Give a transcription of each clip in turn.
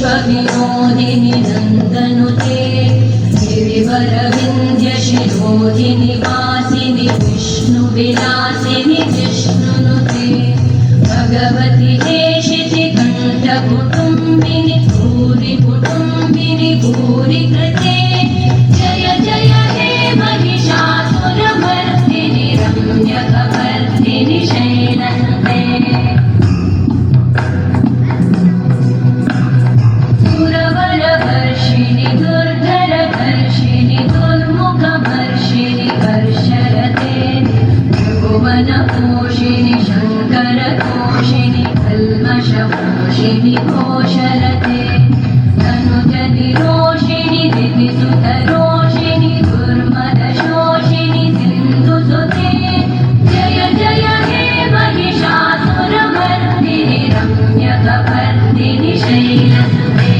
विश्वविनोदिनि नन्दनुते गिरिवरविन्ध्यशिरोधिनि वासिनि विष्णुविलासिनि जिष्णुनुते भगवति हेशिति कण्ठकुटुम्बिनि भूरिकुटुम्बिनि भूरिकृते जय जय हे महिषासुरमर्दिनि रम्यकवर्दिनि शैलन्ते सुरवरवर्षिणि दुर्धरधर्षिणि दुर्मुखमर्षिणि कर्षरते त्रिभुवनपोषिणि शङ्करतोषिणि कल्मषपोषिणि घोषरते तनुजनिरोषिणि दितिसुतरोषिणि दुर्मदशोषिणि सिन्धुसुते जय जय हे महिषासुरमर्दिनि रम्यकवर्दिनि शैलसुते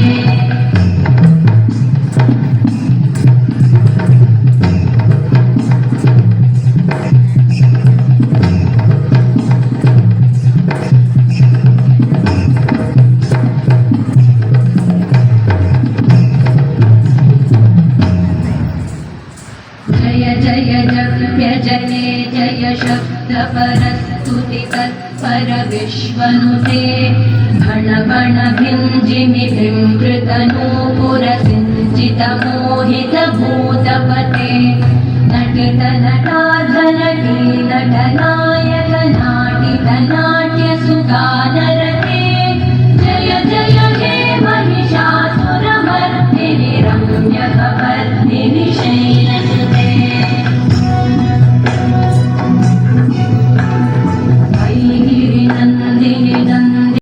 जने जय शब्दपरस्तुति तत्पर विश्वनुते भण भण भिञ्जिमि भिङ्कृतनूपुरसिञ्चित मोहित भूतपते नटित नटाधनटी नटनायक